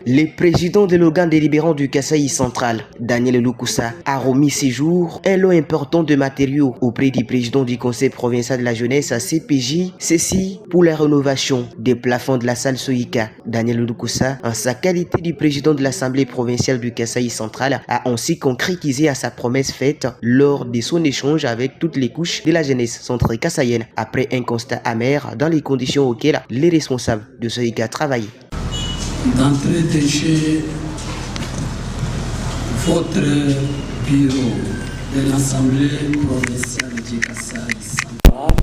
Le président de l'organe délibérant du Kasaï central, Daniel Lukusa, a remis ces jours un lot important de matériaux auprès du président du conseil provincial de la jeunesse à CPJ, ceci pour la rénovation des plafonds de la salle Soïka. Daniel Lukusa, en sa qualité du président de l'assemblée provinciale du Kasaï central, a ainsi concrétisé à sa promesse faite lors de son échange avec toutes les couches de la jeunesse centrale kassaïenne après un constat amer dans les conditions auxquelles les responsables de Soïka travaillaient. D'entrée de jeu, votre bureau de l'Assemblée provinciale du Kasaï central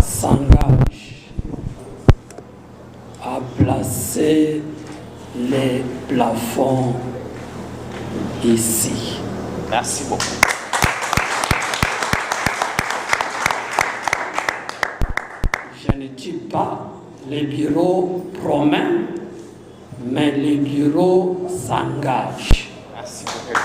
s'engage à placer les plafonds ici. Merci beaucoup. Je ne dis pas les bureaux promettent, mais les bureaux s'engagent. Merci beaucoup.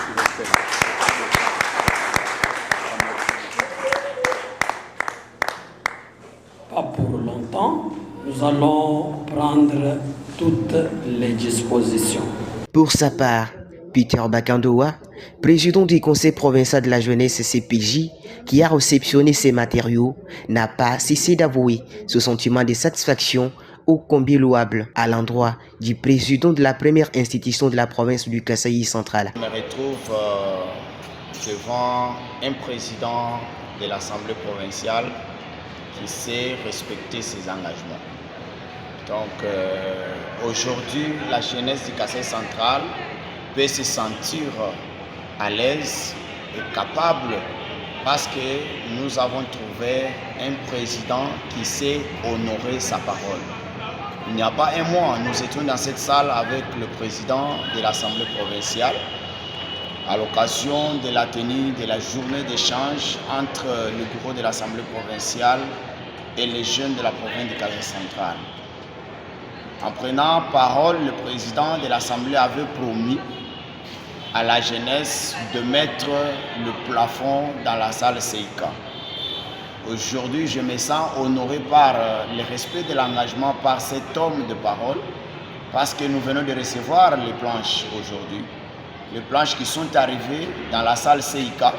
Pas pour longtemps, nous allons prendre toutes les dispositions. Pour sa part, Peter Bakandoa, président du conseil provincial de la jeunesse CPJ, qui a réceptionné ces matériaux, n'a pas cessé d'avouer ce sentiment de satisfaction ô combien louable à l'endroit du président de la première institution de la province du Kasaï central. Je me retrouve devant un président de l'Assemblée provinciale qui sait respecter ses engagements. Donc aujourd'hui, la jeunesse du Kasaï central peut se sentir à l'aise et capable parce que nous avons trouvé un président qui sait honorer sa parole. Il n'y a pas un mois, nous étions dans cette salle avec le président de l'Assemblée provinciale à l'occasion de la tenue de la journée d'échange entre le bureau de l'Assemblée provinciale et les jeunes de la province du Kasaï central. En prenant parole, le président de l'Assemblée avait promis à la jeunesse de mettre le plafond dans la salle CICA. Aujourd'hui, je me sens honoré par le respect de l'engagement par cet homme de parole parce que nous venons de recevoir les planches aujourd'hui. Les planches qui sont arrivées dans la salle CICA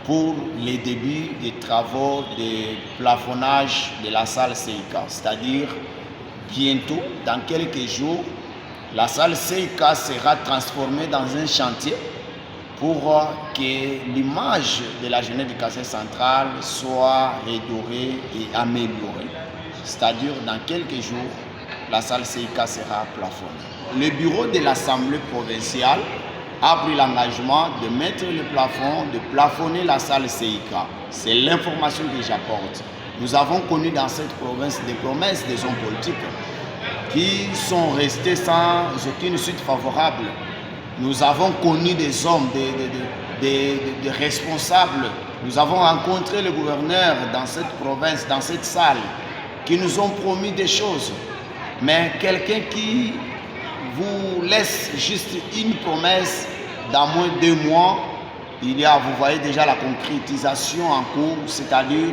pour les débuts des travaux de plafonnage de la salle CICA. C'est-à-dire, bientôt, dans quelques jours, la salle CICA sera transformée dans un chantier pour que l'image de la jeunesse du Kasaï central soit redorée et améliorée. C'est-à-dire, dans quelques jours, la salle CICA sera plafonnée. Le bureau de l'Assemblée provinciale a pris l'engagement de mettre le plafond, de plafonner la salle CICA. C'est l'information que j'apporte. Nous avons connu dans cette province des promesses des hommes politiques qui sont restés sans aucune suite favorable. Nous avons connu des hommes, des responsables. Nous avons rencontré le gouverneur dans cette province, dans cette salle, qui nous ont promis des choses. Mais quelqu'un qui vous laisse juste une promesse dans moins de 2 mois, vous voyez déjà la concrétisation en cours, c'est-à-dire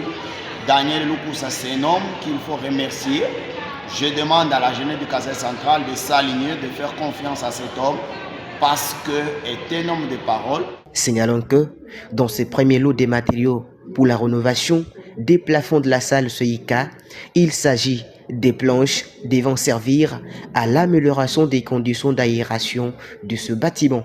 Daniel Lukusa, c'est un homme qu'il faut remercier. Je demande à la jeunesse du Kasaï central de s'aligner, de faire confiance à cet homme parce qu'il est un homme de parole. Signalons que dans ce premier lot de matériaux pour la rénovation des plafonds de la salle Soïka, il s'agit des planches devant servir à l'amélioration des conditions d'aération de ce bâtiment.